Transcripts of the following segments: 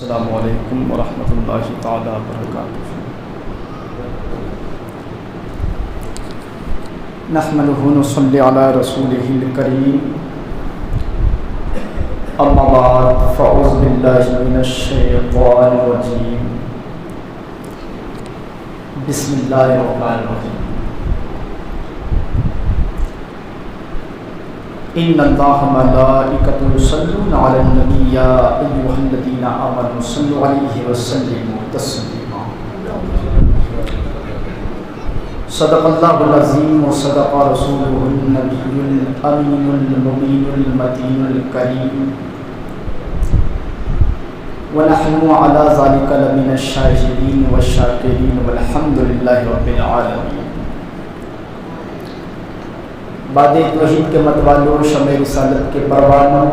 السلام علیکم ورحمۃ اللہ تعالی وبرکاتہ۔ نحمده ونصلی علی رسولہ الکریم، اما بعد فاعوذ باللہ من الشیطان الرجیم، بسم اللہ الرحمن الرحیم۔ ان اللہ ملائکۃ یصلون علی النبی یا ایھا الذین آمنوا صلوا علیہ وسلموا تسلیما۔ صدق اللہ العظیم وصدق رسولہ النبی الامین المبین المتین الکریم، ونحن علی ذلک لمن الشاہدین والشاکرین والحمد للہ رب العالمین۔ باد توحید کے متوالوں، شمع رسالت کے پروانوں،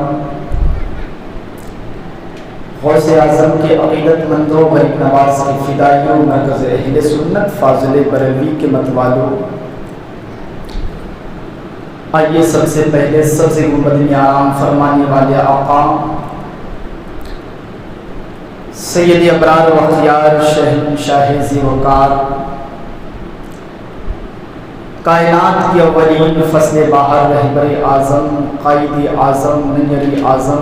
غوث اعظم کے عقیدت مندوں، غریب نواز کے فدائیوں، مرکز اہل سنت فاضل بریلوی کے متوالوں، آئیے سب سے پہلے سب سے مدنی آرام فرمانے والے آقا سید ابرار و اختیار شہنشاہ زیوکار، کائنات کی اولین فصل بہار، رہبر اعظم، قائد اعظم، منیر اعظم،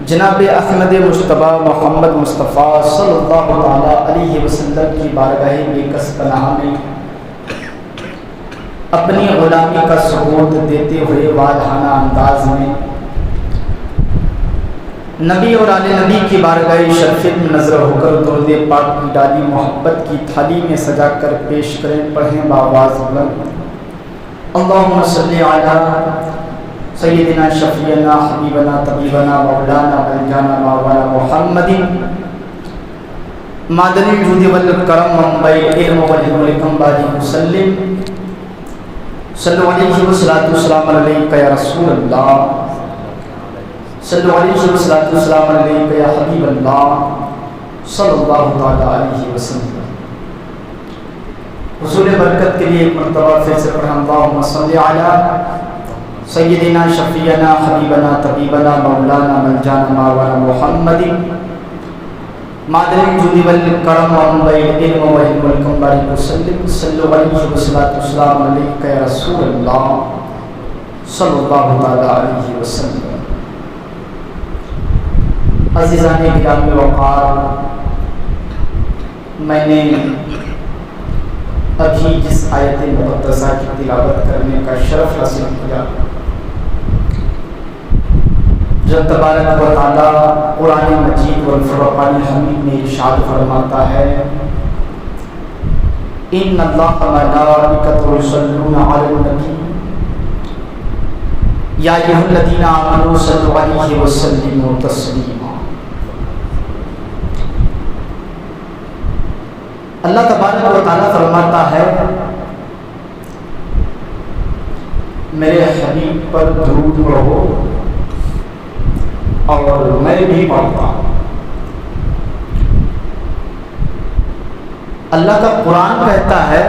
جناب احمد مجتبیٰ محمد مصطفیٰ صلی اللہ تعالیٰ علیہ وسلم کی بارگاہ بے کس پناہ میں اپنی غلامی کا ثبوت دیتے ہوئے والہانہ انداز میں نبی اور آل نبی کی بارگاہ شرفت میں نظر ہو کر درود پاک کی ڈالی محبت کی تھالی میں سجا کر پیش کریں، پڑھیں بآواز بلند، اللہم صلی علی سیدنا شفیعنا حبیبنا طبیبنا مولانا ملجانا مولانا محمد معدن الجود والکرم منبع العلم والحکم باری مسلم، صلو علیہ والصلاۃ والسلام علیک یا رسول اللہ، صلی علیہ وسلم والسلام علیک یا حبیب اللہ صلی اللہ تعالیٰ علیہ وسلم۔ حصول برکت کے لیے ایک مرتبہ پھر سے پڑھیں، اللہم صلی علی سیدنا شفیعنا حبیبنا طبیبنا مولانا ملجانا مولانا محمد معدن الجود والکرم منبع العلم والحکم باری مسلم، صلی علیہ وسلم والسلام علیک یا رسول اللہ صلی اللہ تعالیٰ علیہ وسلم۔ عزیزان گرامی وقار، میں نے ابھی جس آیت مقدسہ کی تلاوت کرنے کا شرف حاصل کیا، جب تبارک و تعالیٰ قرآن مجید والفرقان حمید میں ارشاد فرماتا ہے، ان اللہ ملائکۃ یصلون علی النبی یا ایھا الذین آمنوا صلوا علیہ وسلموا تسلیما۔ اللہ تبارک و تعالیٰ فرماتا ہے، میرے حبیب پر درود پڑھو اور میں بھی پڑھتا ہوں۔ اللہ کا قرآن کہتا ہے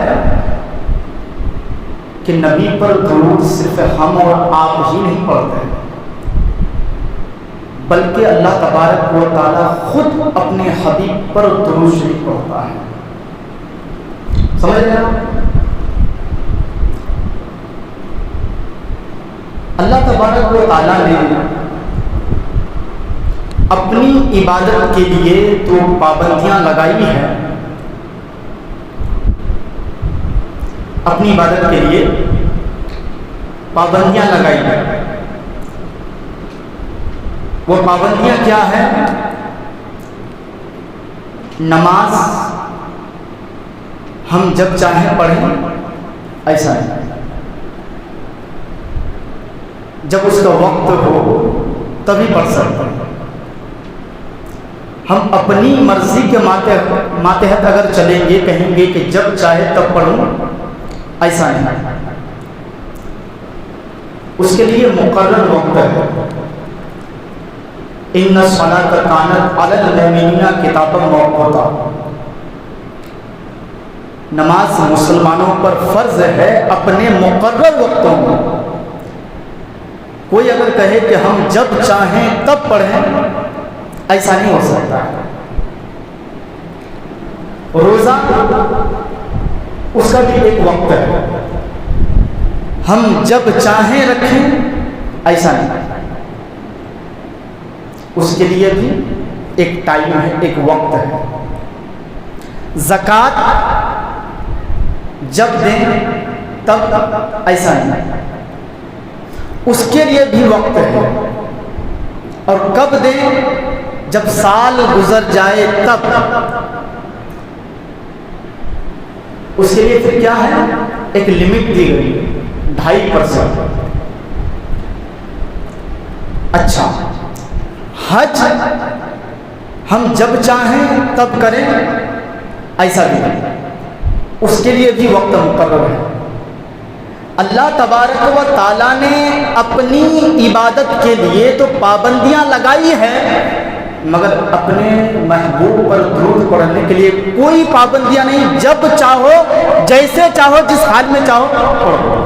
کہ نبی پر درود صرف ہم اور آپ ہی نہیں پڑھتے، بلکہ اللہ تبارک و تعالیٰ خود اپنے حبیب پر درود شریف پڑھتا ہے۔ سمجھ رہے ہیں؟ اللہ تبارک و تعالیٰ نے اپنی عبادت کے لیے تو پابندیاں لگائی ہیں، اپنی عبادت کے لیے پابندیاں لگائی ہیں۔ وہ پابندیاں کیا ہیں؟ نماز ہم جب چاہیں پڑھیں، ایسا نہیں، جب اس کا وقت ہو تبھی پڑھ سکتے ہیں۔ ہم اپنی مرضی کے ماتحت اگر چلیں گے، کہیں گے کہ جب چاہے تب پڑھوں، ایسا نہیں، اس کے لیے مقرر وقت ہے۔ ان الصلاۃ کانت علی المؤمنین کتابا موقوتا، نماز مسلمانوں پر فرض ہے اپنے مقرر وقتوں میں۔ کوئی اگر کہے کہ ہم جب چاہیں تب پڑھیں، ایسا نہیں ہو سکتا ہے. روزہ اس کا بھی ایک وقت ہے، ہم جب چاہیں رکھیں ایسا نہیں، اس کے لیے بھی ایک ٹائم ہے، ایک وقت ہے. زکوٰۃ جب دیں تب ایسا نہیں، اس کے لیے بھی وقت ہے. اور کب دیں؟ جب سال گزر جائے تب. اس کے لیے پھر کیا ہے؟ ایک لمٹ دی گئی 2.5%. اچھا، حج ہم جب چاہیں تب کریں ایسا بھی نہیں، اس کے لیے بھی وقت مقرر ہے. اللہ تبارک و تعالیٰ نے اپنی عبادت کے لیے تو پابندیاں لگائی ہیں، مگر اپنے محبوب پر درود پڑھنے کے لیے کوئی پابندیاں نہیں. جب چاہو، جیسے چاہو، جس حال میں چاہو پڑھو.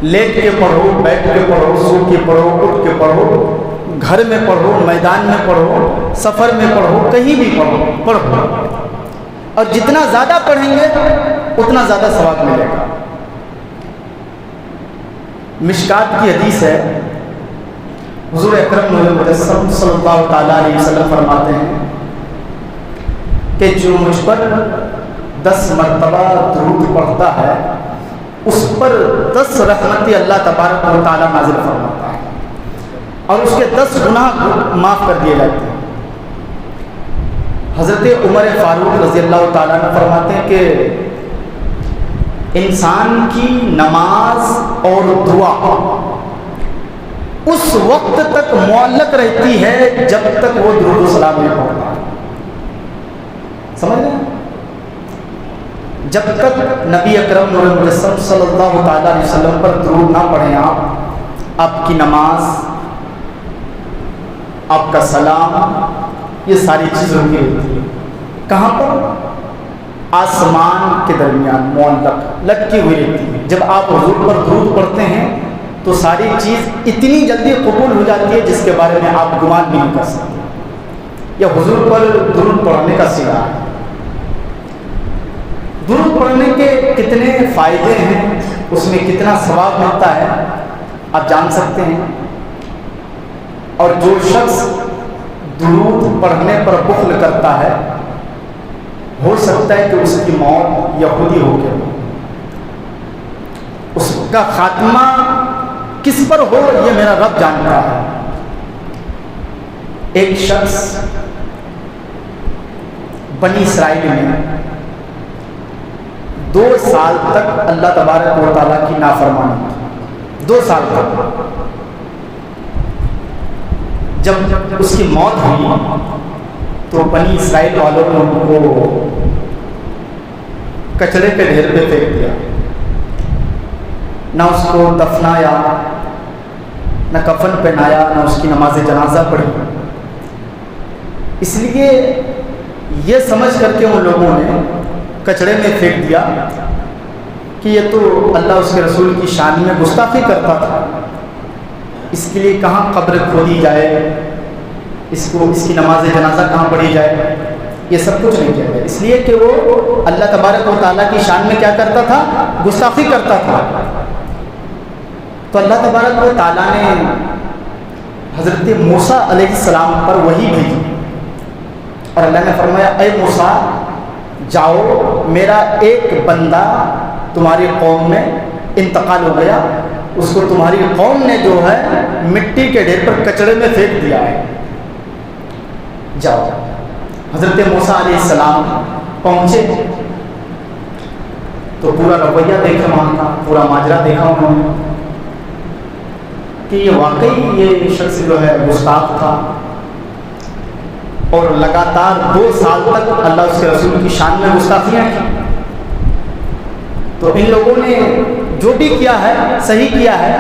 لیٹ کے پڑھو، بیٹھ کے پڑھو، سو کے پڑھو، اٹھ کے پڑھو، گھر میں پڑھو، میدان میں پڑھو، سفر میں پڑھو، کہیں بھی پڑھو. اور جتنا زیادہ پڑھیں گے اتنا زیادہ ثواب ملے گا. مشکات کی حدیث ہے، حضور اکرم نور مجسم صلی اللہ تعالیٰ علیہ وسلم فرماتے ہیں کہ جو مجھ پر 10 مرتبہ درود پڑھتا ہے اس پر 10 رحمتیں اللہ تبارک و تعالیٰ نازل فرماتا ہے، اور اس کے 10 گناہ معاف کر دیے جاتے ہیں. حضرت عمر فاروق رضی اللہ تعالیٰ عنہ فرماتے ہیں کہ انسان کی نماز اور دعا اس وقت تک معلق رہتی ہے جب تک وہ درود و سلام نہیں پڑھتا. سمجھ رہے ہیں؟ جب تک نبی اکرم نور مجسم صلی اللہ تعالیٰ علیہ وسلم پر درود نہ پڑھیں آپ کی نماز، آپ کا سلام، یہ ساری چیزیں رکی رہتی ہے. کہاں پر؟ آسمان کے درمیان معلق لٹکی ہوئی رہتی ہے. جب آپ حضور پر درود پڑھتے ہیں تو ساری چیز اتنی جلدی قبول ہو جاتی ہے جس کے بارے میں آپ گمان بھی نہیں کر سکتے. یہ حضور پر درود پڑھنے کا سلا ہے. درود پڑھنے کے کتنے فائدے ہیں، اس میں کتنا ثواب ملتا ہے آپ جان سکتے ہیں. اور جو شخص درود پڑھنے پر بخل کرتا ہے ہو سکتا ہے کہ اس کی موت یہودی ہو کے ہو. اس کا خاتمہ کس پر ہو یہ میرا رب جانتا ہے. ایک شخص بنی اسرائیل میں 2 سال تک اللہ تبارک و تعالیٰ کی نافرمانی کی. 2 سال تک. جب اس کی موت ہوئی تو بنی اسرائیل والوں نے ان کو کچرے کے ڈھیر پہ پھینک دیا. نہ اس کو دفنایا، نہ کفن پہنایا، نہ اس کی نماز جنازہ پڑھی. اس لیے یہ سمجھ کر کے ان لوگوں نے کچڑے میں پھینک دیا کہ یہ تو اللہ اس کے رسول کی شان میں گستاخی کرتا تھا، اس کے لیے کہاں قبر کھودی جائے، اس کی نماز جنازہ کہاں پڑھی جائے. یہ سب کچھ نہیں کیا گیا، اس لیے کہ وہ اللہ تبارک و تعالیٰ کی شان میں کیا کرتا تھا؟ گستاخی کرتا تھا. تو اللہ تبارک و تعالیٰ نے حضرت موسیٰ علیہ السلام پر وحی بھیجی اور اللہ نے فرمایا اے موسیٰ جاؤ، میرا ایک بندہ تمہاری قوم میں انتقال ہو گیا، اس کو تمہاری قوم نے جو ہے مٹی کے ڈھیر پر کچڑے میں پھینک دیا ہے، جاؤ. حضرت موسیٰ علیہ السلام پہنچے تو پورا رویہ دیکھا وہاں کا، پورا ماجرا دیکھا انہوں نے کہ یہ واقعی یہ شخص جو ہے گستاخ تھا اور لگاتار 2 سال تک اللہ اس کے رسول کی شان میں گستاخیاں کی. تو ان لوگوں نے جو بھی کیا ہے صحیح کیا ہے.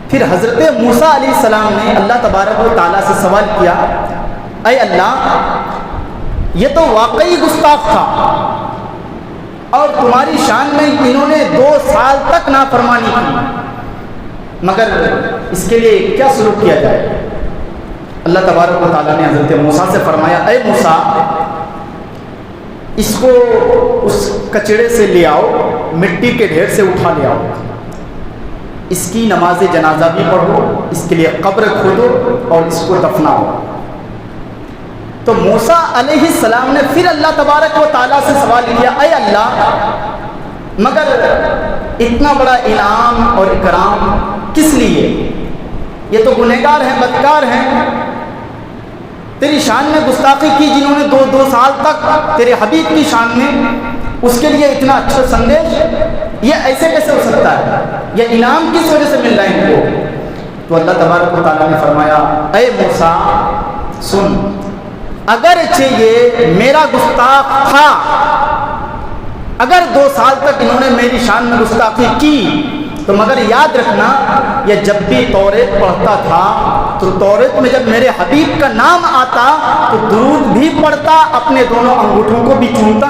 پھر حضرت موسیٰ علیہ السلام نے اللہ تبارک و تعالیٰ سے سوال کیا اے اللہ یہ تو واقعی گستاخ تھا اور تمہاری شان میں انہوں نے 2 سال تک نافرمانی کی، مگر اس کے لیے کیا سلوک کیا جائے؟ اللہ تبارک و تعالیٰ نے حضرت موسیٰ سے فرمایا اے موسیٰ اس کو اس کچڑے سے لے آؤ، مٹی کے ڈھیر سے اٹھا لے آؤ، اس کی نماز جنازہ بھی پڑھو، اس کے لیے قبر کھودو اور اس کو دفناؤ۔ تو موسیٰ علیہ السلام نے پھر اللہ تبارک و تعالیٰ سے سوال کیا اے اللہ مگر اتنا بڑا انعام اور اکرام کس لیے؟ یہ تو گنہگار ہیں، بدکار ہیں، تیری شان میں گستاخی کی، جنہوں نے دو سال تک تیرے حبیب کی شان میں، اس کے لیے اتنا اچھا سندیش، یہ ایسے کیسے ہو سکتا ہے؟ یہ انعام کس وجہ سے مل رہا ہے ان کو؟ تو اللہ تبارک و تعالیٰ نے فرمایا اے موسیٰ سن، اگرچہ یہ میرا گستاخ تھا، اگر 2 سال تک انہوں نے میری شان میں گستاخی کی، تو مگر یاد رکھنا یہ جب بھی توریت پڑھتا تھا تو توریت میں جب میرے حبیب کا نام آتا تو درود بھی پڑھتا، اپنے دونوں انگوٹھوں کو بھی چومتا۔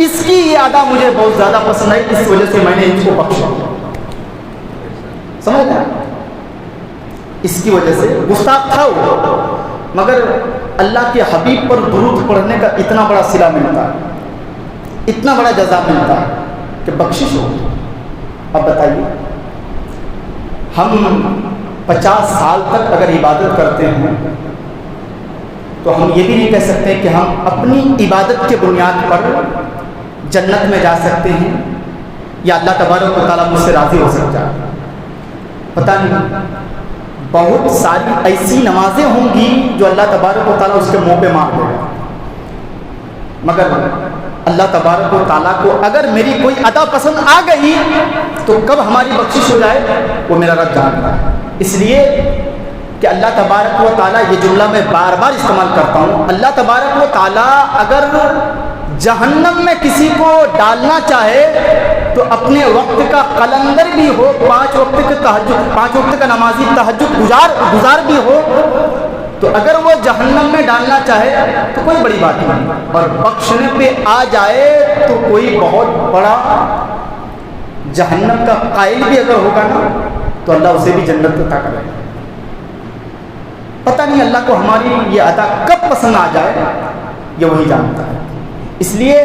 اس کی یہ ادا مجھے بہت زیادہ پسند ہے، اس وجہ سے میں نے اس کو بخشا۔ سمجھ گیا؟ اس کی وجہ سے گستاخ تھا وہ، مگر اللہ کے حبیب پر درود پڑھنے کا اتنا بڑا صلہ ملتا ہے، اتنا بڑا جزا ملتا ہے کہ بخشش ہو۔ اب بتائیے ہم 50 سال تک اگر عبادت کرتے ہیں تو ہم یہ بھی نہیں کہہ سکتے کہ ہم اپنی عبادت کے بنیاد پر جنت میں جا سکتے ہیں یا اللہ تبارک و تعالیٰ مجھ سے راضی ہو سکتا ہے۔ پتہ نہیں بہت ساری ایسی نمازیں ہوں گی جو اللہ تبارک و تعالیٰ اس کے منہ پہ مار دے گا، مگر اللہ تبارک و تعالیٰ کو اگر میری کوئی ادا پسند آ گئی تو کب ہماری بخشش ہو جائے وہ میرا رب جانتا ہے۔ اس لیے کہ اللہ تبارک و تعالیٰ، یہ جملہ میں بار بار استعمال کرتا ہوں، اللہ تبارک و تعالیٰ اگر جہنم میں کسی کو ڈالنا چاہے تو اپنے وقت کا قلندر بھی ہو، 5 وقت کا نمازی تہجد گزار بھی ہو، تو اگر وہ جہنم میں ڈالنا چاہے تو کوئی بڑی بات نہیں، اور بخشنے پہ آ جائے تو کوئی بہت بڑا جہنم کا قائل بھی اگر ہوگا نا تو اللہ اسے بھی جنت عطا کرے گا۔ پتہ نہیں اللہ کو ہماری یہ ادا کب پسند آ جائے، یہ وہی جانتا ہے۔ اس لیے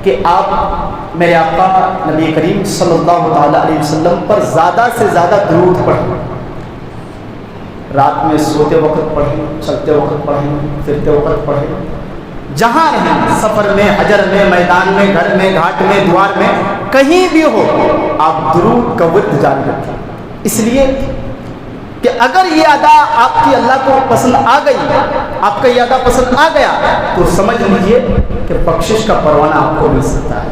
کہ آپ میرے آقا نبی کریم صلی اللہ تعالیٰ علیہ وسلم پر زیادہ سے زیادہ درود پڑھیں، رات میں سوتے وقت پڑھیں، چلتے وقت پڑھیں، پھرتے وقت پڑھیں، جہاں رہیں، سفر میں، حجر میں، میدان میں، گھر میں، گھاٹ میں، دوار میں، کہیں بھی ہو آپ درود کا ورد جاری رکھیں۔ اس لیے کہ اگر یہ ادا آپ کی اللہ کو پسند آ گئی، آپ کا یہ ادا پسند آ گیا تو سمجھ لیجئے کہ بخشش کا پروانہ آپ کو مل سکتا ہے۔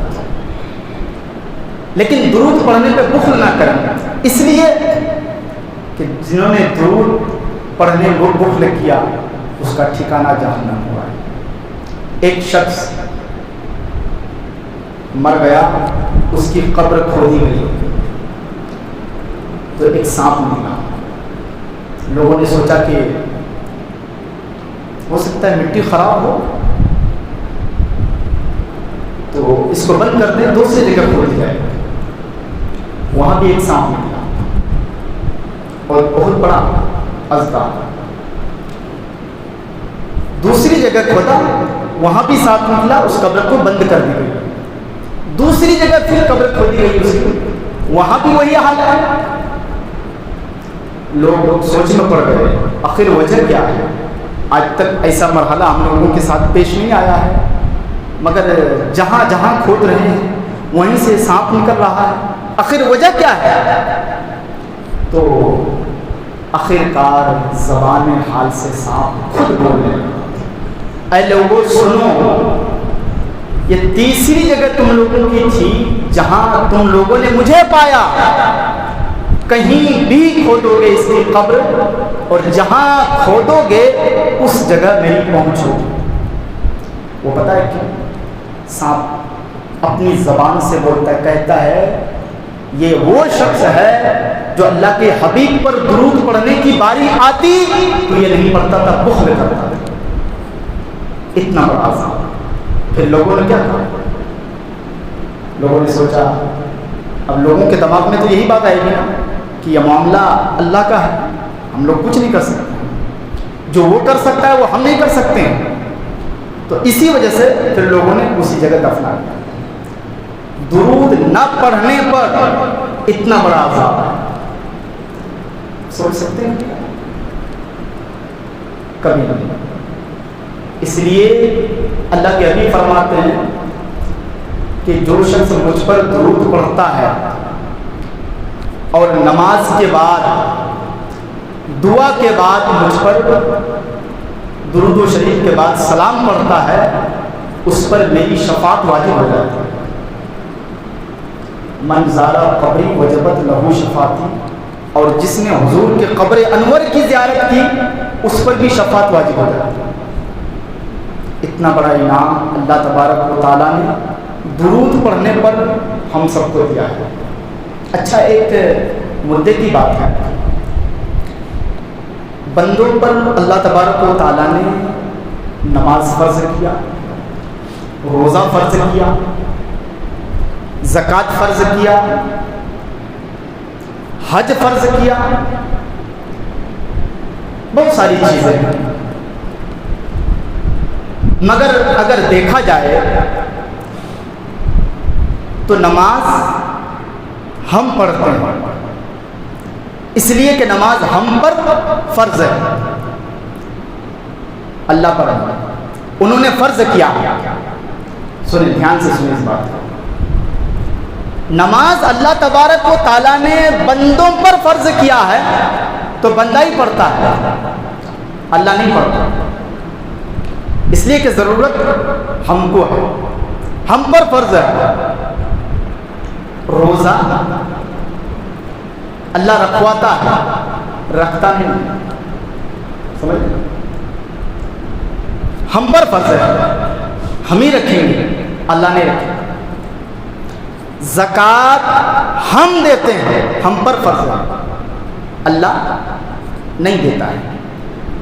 لیکن درود پڑھنے پہ بخل نہ کریں، اس لیے کہ جنہوں نے درود پڑھنے کو بخل کیا اس کا ٹھکانہ جہنم ہوا ہے۔ ایک شخص مر گیا، اس کی قبر کھودی گئی تو ایک سانپ نکلا۔ لوگوں نے سوچا کہ ہو سکتا ہے مٹی خراب ہو تو اس کو بند کر دیں، دوسری جگہ کھود جائے۔ وہاں بھی ایک سانپ نکلا اور بہت بڑا اژدہا۔ دوسری جگہ کھودا، وہاں بھی سانپ نکلا، اس قبر کو بند کر دی گئی۔ دوسری جگہ پھر قبر کھودی گئی اس کی، وہاں بھی وہی حال ہے۔ لوگ سوچ میں پڑ گئے آخر وجہ کیا ہے؟ آج تک ایسا مرحلہ ہم لوگوں کے ساتھ پیش نہیں آیا ہے، مگر جہاں جہاں کھود رہے ہیں وہیں سے سانپ نکل رہا ہے۔ آخر وجہ کیا ہے؟ تو آخرکار زبان حال سے سانپ خود بولنے لگا، اے لوگوں سنو، یہ تیسری جگہ تم لوگوں کی تھی جہاں تم لوگوں نے مجھے پایا، کہیں بھی کھودو گے اس کی قبر اور جہاں کھودو گے اس جگہ نہیں پہنچو۔ وہ پتہ ہے کیوں؟ سانپ اپنی زبان سے بولتا ہے، کہتا ہے یہ وہ شخص ہے جو اللہ کے حبیب پر درود پڑھنے کی باری آتی تو یہ نہیں پڑھتا تھا، بخل کرتا تھا۔ اتنا بڑا سانپ۔ پھر لوگوں نے کیا کہا؟ لوگوں نے سوچا، اب لوگوں کے دماغ میں تو یہی بات آئے گی نا کہ یہ معاملہ اللہ کا ہے، ہم لوگ کچھ نہیں کر سکتے۔ جو وہ کر سکتا ہے وہ ہم نہیں کر سکتے ہیں. تو اسی وجہ سے پھر لوگوں نے اسی جگہ دفنا دیا. درود نہ پڑھنے پر اتنا بڑا عذاب ہے, سوچ سکتے ہیں کبھی نہیں. اس لیے اللہ کے حبیب فرماتے ہیں کہ جو شخص مجھ پر درود پڑھتا ہے اور نماز کے بعد دعا کے بعد مجھ پر درود و شریف کے بعد سلام پڑھتا ہے, اس پر میری شفاعت واجب ہو جاتی ہے. من زارا قبری وجبت لہو شفاعتی, اور جس نے حضور کے قبر انور کی زیارت کی اس پر بھی شفاعت واجب ہو جاتی ہے. اتنا بڑا انعام اللہ تبارک و تعالیٰ نے درود پڑھنے پر ہم سب کو دیا ہے. اچھا, ایک مدعے کی بات ہے, بندوں پر اللہ تبارک و تعالیٰ نے نماز فرض کیا, روزہ فرض کیا, زکوٰۃ فرض کیا, حج فرض کیا, بہت ساری چیزیں ہیں. مگر اگر دیکھا جائے تو نماز ہم پڑھتے ہیں اس لیے کہ نماز ہم پر فرض ہے, اللہ پر انہوں نے فرض کیا. سنیں, دھیان سے سنیں اس بات کو. نماز اللہ تبارک و تعالیٰ نے بندوں پر فرض کیا ہے تو بندہ ہی پڑھتا ہے, اللہ نہیں پڑھتا. اس لیے کہ ضرورت ہم کو ہے, ہم پر فرض ہے. روزہ اللہ رکھواتا ہے, رکھتا نہیں, سمجھ, ہم پر فرض ہے, ہم ہی رکھیں گے, اللہ نے رکھے. زکوٰۃ ہم دیتے ہیں, ہم پر فرض ہے, اللہ نہیں دیتا ہے.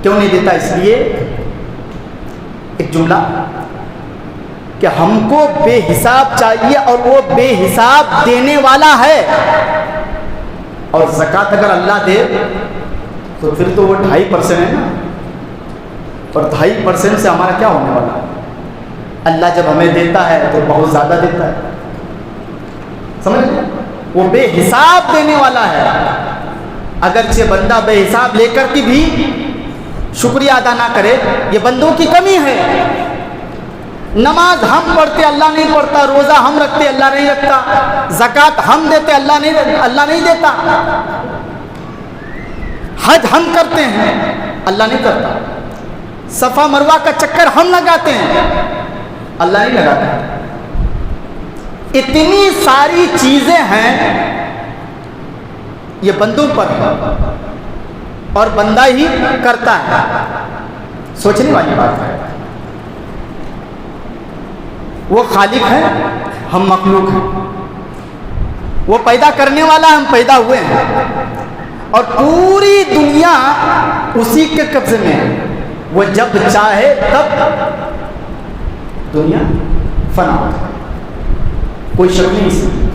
کیوں نہیں دیتا؟ اس لیے ایک جملہ کہ ہم کو بے حساب چاہیے اور وہ بے حساب دینے والا ہے. اور زکوٰۃ اگر اللہ دے تو پھر تو وہ 2.5% ہے نا, اور 2.5% سے ہمارا کیا ہونے والا ہے؟ اللہ جب ہمیں دیتا ہے تو بہت زیادہ دیتا ہے, سمجھ لیں, وہ بے حساب دینے والا ہے. اگرچہ بندہ بے حساب لے کر کے بھی شکریہ ادا نہ کرے, یہ بندوں کی کمی ہے. نماز ہم پڑھتے, اللہ نہیں پڑھتا. روزہ ہم رکھتے, اللہ نہیں رکھتا. زکوٰۃ ہم دیتے, اللہ نہیں دیتا. حج ہم کرتے ہیں, اللہ نہیں کرتا. صفا مروہ کا چکر ہم لگاتے ہیں, اللہ نہیں لگاتا. اتنی ساری چیزیں ہیں, یہ بندوں پر ہے اور بندہ ہی کرتا ہے. سوچنے والی بات ہے. وہ خالق ہے, ہم مخلوق ہیں. وہ پیدا کرنے والا, ہم پیدا ہوئے ہیں. اور پوری دنیا اسی کے قبضے میں ہے. وہ جب چاہے تب دنیا فنا ہو جائے, کوئی شک نہیں اس میں.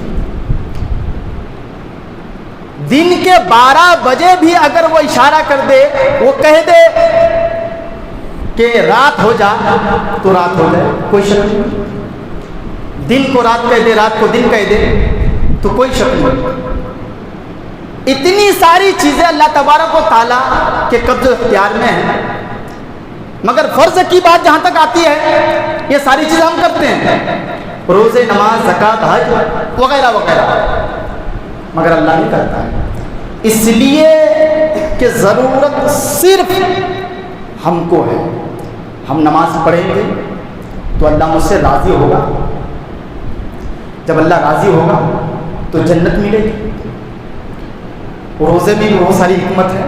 دن کے 12 بجے بھی اگر وہ اشارہ کر دے, وہ کہہ دے کہ رات ہو جا تو رات ہو جائے, کوئی شک نہیں. دن کو رات کہہ دے, رات کو دن کہہ دے تو کوئی شک نہیں. اتنی ساری چیزیں اللہ تبارک و تعالیٰ کے قبض و اختیار میں ہیں. مگر فرض کی بات جہاں تک آتی ہے, یہ ساری چیزیں ہم کرتے ہیں, روزے, نماز, زکوٰۃ, حج وغیرہ وغیرہ, مگر اللہ نہیں کرتا ہے. اس لیے کہ ضرورت صرف ہم کو ہے. ہم نماز پڑھیں گے تو اللہ مجھ سے راضی ہوگا. جب اللہ راضی ہوگا تو جنت ملے گی. روزے میں بھی بہت ساری حکمت ہے.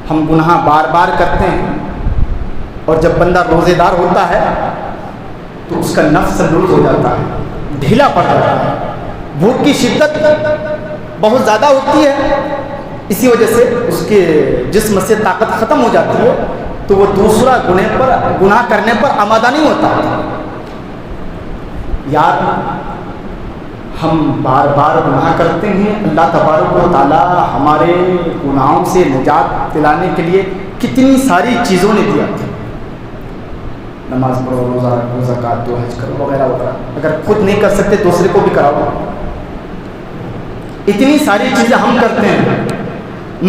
ہم گناہ بار بار کرتے ہیں, اور جب بندہ روزے دار ہوتا ہے تو اس کا نفس لوز ہو جاتا ہے, ڈھیلا پڑ جاتا ہے. بھوک کی شدت بہت زیادہ ہوتی ہے, اسی وجہ سے اس کے جسم سے طاقت ختم ہو جاتی ہے, تو وہ دوسرا گناہ کرنے پر آمادہ نہیں ہوتا. یار ہم بار بار گناہ کرتے ہیں، اللہ تبارک و تعالیٰ ہمارے گناہوں سے نجات دلانے کے لیے کتنی ساری چیزوں نے دیا، نماز پڑھو، روزہ رکھو، زکوٰۃ دو، حج کرو، وغیرہ وغیرہ. اگر خود نہیں کر سکتے دوسرے کو بھی کراؤ. اتنی ساری چیزیں ہم کرتے ہیں،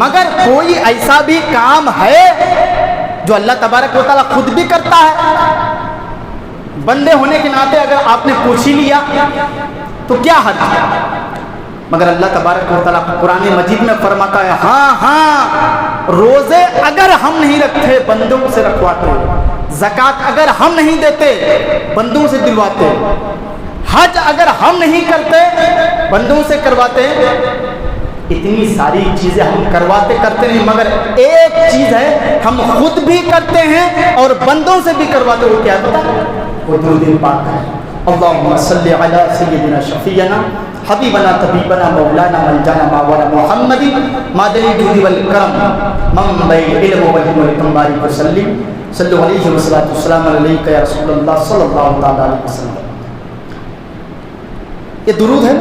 مگر کوئی ایسا بھی کام ہے جو اللہ تبارک و تعالیٰ خود بھی کرتا ہے؟ بندے ہونے کے ناطے اگر آپ نے پوچھ ہی لیا تو کیا حد ہے؟ مگر اللہ تبارک و تعالیٰ قرآن مجید میں فرماتا ہے ہاں روزے اگر ہم نہیں رکھتے بندوں سے رکھواتے، زکوٰۃ اگر ہم نہیں دیتے بندوں سے دلواتے، حج اگر ہم نہیں کرتے بندوں سے کرواتے. اتنی ساری چیزیں ہم کرتے نہیں، مگر ایک چیز ہے ہم خود بھی کرتے ہیں اور بندوں سے بھی کرواتے. وہ کیا پتا؟ وہ درود پاک ہے. اللہم صلی علی سیدنا شفیعنا حبیبنا طبیبنا مولانا ملجانا ماولانا محمد مادنی الجود والکرم منبع علم والحکمت بارک وسلم صلی اللہ علیہ وسلم علیک یا رسول اللہ صلی اللہ تعالی علیہ وسلم. یہ درود ہے.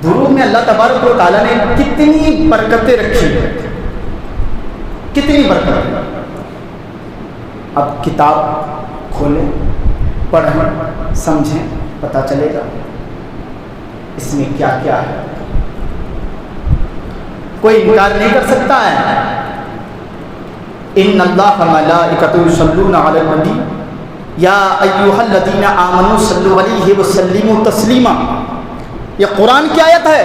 درود میں اللہ تبارک و تعالیٰ نے کتنی برکتیں رکھی ہیں، کتنی برکتیں. اب کتاب کھولیں، پڑھیں، سمجھیں، پتہ چلے گا اس میں کیا کیا ہے. کوئی انکار نہیں کر سکتا ہے. ان اللہ ملائکۃ یصلون علی النبی یا ایھا الذین آمنوا صلوا علیہ وسلموا تسلیما. یہ قرآن کی آیت ہے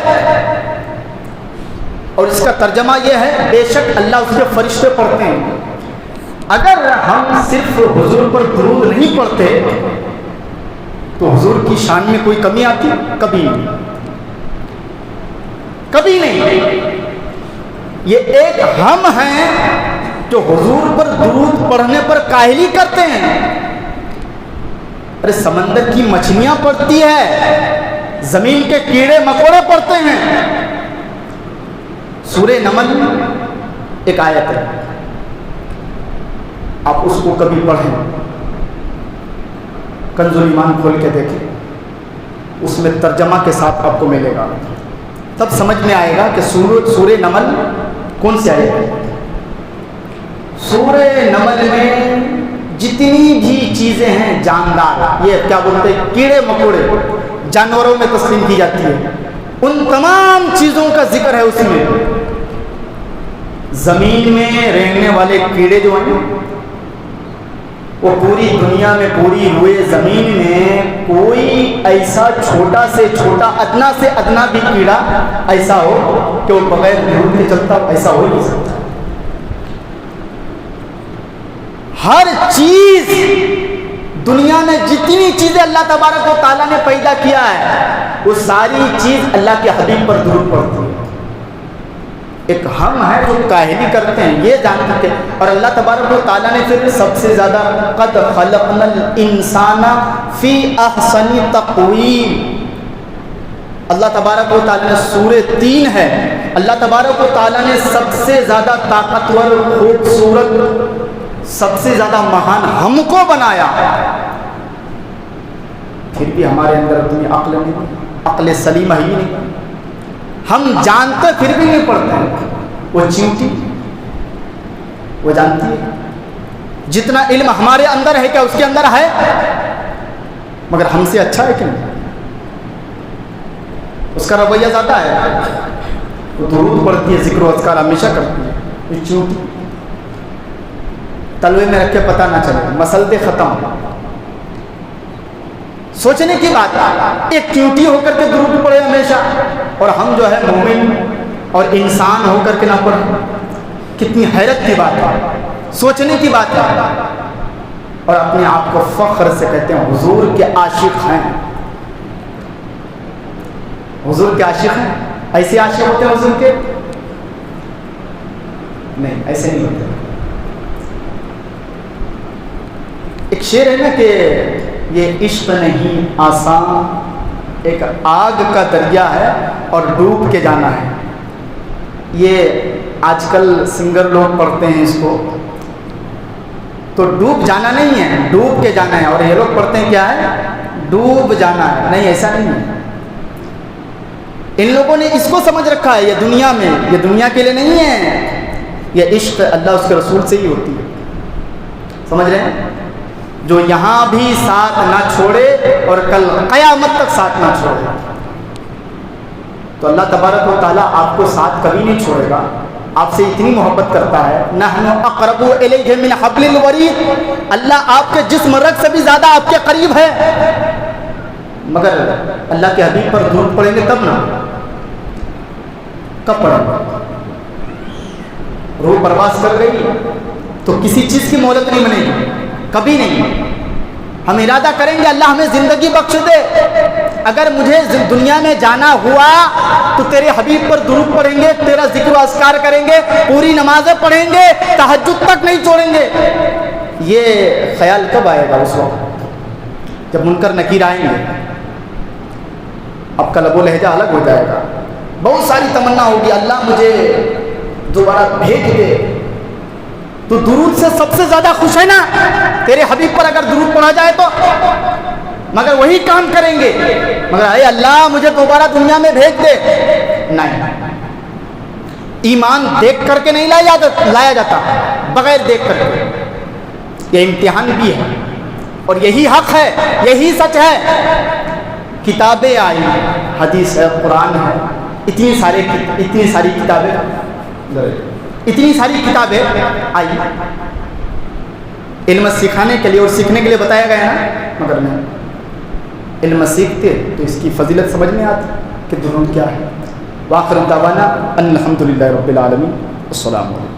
اور اس کا ترجمہ یہ ہے بے شک اللہ اس کے فرشتے پڑھتے ہیں. اگر ہم صرف حضور پر درود نہیں پڑھتے تو حضور کی شان میں کوئی کمی آتی؟ کبھی نہیں، کبھی نہیں. یہ ایک ہم ہیں جو حضور پر درود پڑھنے پر کاہلی کرتے ہیں. ارے سمندر کی مچھلیاں پڑتی ہے، زمین کے کیڑے مکوڑے پڑتے ہیں. سورہ نمل ایک آیت ہے، آپ اس کو کبھی پڑھیں، کنز الایمان کھول کے دیکھیں، اس میں ترجمہ کے ساتھ آپ کو ملے گا. تب سمجھ میں آئے گا کہ سورہ نمل کون سی آیت ہے. سورہ نمل میں جتنی بھی چیزیں ہیں جاندار، یہ کیا بولتے ہیں، کیڑے مکوڑے، جانوروں میں تسلیم کی جاتی ہے، ان تمام چیزوں کا ذکر ہے اس میں. زمین میں رہنے والے کیڑے جو ہیں وہ پوری دنیا میں، پوری روئے زمین میں کوئی ایسا چھوٹا سے چھوٹا، ادنا سے ادنا بھی کیڑا ایسا ہو کہ وہ بغیر درود کے چلتا، ایسا ہو نہیں سکتا. ہر چیز دنیا میں جتنی چیزیں اللہ تبارک و تعالیٰ نے پیدا کیا ہے وہ ساری چیز اللہ کے حبیب پر درود پڑتی ہے. ایک ہم ہے جو کاہلی کرتے ہیں، یہ جانتے ہیں. اور اللہ تبارک و تعالیٰ نے پھر سب سے زیادہ قد خلقنا الانسان فی احسن تقویم. اللہ تبارک و تعالیٰ نے سورہ 3 ہے، اللہ تبارک و تعالیٰ نے سب سے زیادہ طاقتور، خوبصورت، سب سے زیادہ مہان ہم کو بنایا. پھر بھی ہمارے اندر اتنی عقل نہیں، عقل سلیمہ ہی نہیں. ہم جانتے پھر بھی نہیں پڑھتے ہیں. وہ چیونٹی وہ جانتی ہے جتنا علم ہمارے اندر ہے، کیا اس کے اندر ہے؟ مگر ہم سے اچھا ہے کہ نہیں؟ اس کا رویہ زیادہ ہے. وہ درود پڑھتی ہے، ذکر و اذکار ہمیشہ کرتی ہے. وہ چیونٹی تلوے میں رکھ کے پتہ نہ چلے، مسلطے ختم. سوچنے کی بات ہے، ایک چیونٹی ہو کر کے درود پڑھے ہمیشہ، اور ہم جو ہے مومن اور انسان ہو کر کے نہ پڑھے. کتنی حیرت کی بات ہے، سوچنے کی بات ہے. اور اپنے آپ کو فخر سے کہتے ہیں حضور کے عاشق ہیں. حضور کے عاشق ہیں. ایسے عاشق ہوتے ہیں حضور کے؟ نہیں، ایسے نہیں ہوتے. ایک شعر ہے نا کہ یہ عشق نہیں آسان، ایک آگ کا دریا ہے اور ڈوب کے جانا ہے. یہ آج کل سنگر لوگ پڑھتے ہیں اس کو، تو ڈوب جانا نہیں ہے، ڈوب کے جانا ہے. اور یہ لوگ پڑھتے ہیں کیا ہے؟ ڈوب جانا ہے. نہیں، ایسا نہیں ہے. ان لوگوں نے اس کو سمجھ رکھا ہے یہ دنیا میں، یہ دنیا کے لیے نہیں ہے، یہ عشق اللہ اس کے رسول سے ہی ہوتی ہے. سمجھ رہے ہیں؟ جو یہاں بھی ساتھ نہ چھوڑے اور کل قیامت تک ساتھ نہ چھوڑے. تو اللہ تبارک و تعالیٰ آپ کو ساتھ کبھی نہیں چھوڑے گا. آپ سے اتنی محبت کرتا ہے. نحن اقرب الیہ من حبل الورید. اللہ آپ کے جسم رگ سے بھی زیادہ آپ کے قریب ہے. مگر اللہ کے حبیب پر درود پڑھیں گے تب نا. کب پڑھیں گے؟ روح پرواز کر گئی تو کسی چیز کی مہلت نہیں بنے گی، کبھی نہیں. ہم ارادہ کریں گے اللہ ہمیں زندگی بخش دے، اگر مجھے دنیا میں جانا ہوا تو تیرے حبیب پر درود پڑھیں گے، تیرا ذکر و اذکار کریں گے، پوری نمازیں پڑھیں گے، تہجد تک نہیں چھوڑیں گے. یہ خیال کب آئے گا؟ اس وقت جب منکر نکیر آئیں گے. آپ کا لب و لہجہ الگ ہو جائے گا. بہت ساری تمنا ہوگی اللہ مجھے دوبارہ بھیج دے. تو درود سے سب سے زیادہ خوش ہے نا تیرے حبیب پر اگر درود پڑھا جائے تو. مگر وہی کام کریں گے، مگر اے اللہ مجھے دوبارہ دنیا میں بھیج دے. نہیں، ایمان دیکھ کر کے نہیں لایا جاتا، بغیر دیکھ کر کے. یہ امتحان بھی ہے اور یہی حق ہے، یہی سچ ہے. کتابیں آئی، حدیث ہے، قرآن ہے، اتنی ساری کتابیں آئی علم سکھانے کے لیے اور سیکھنے کے لیے بتایا گیا نا. مگر میں علم سیکھتے تو اس کی فضیلت سمجھ میں آتی کہ درود کیا ہے. وآخر دعوانا ان الحمد للہ رب العالمین. السلام علیکم.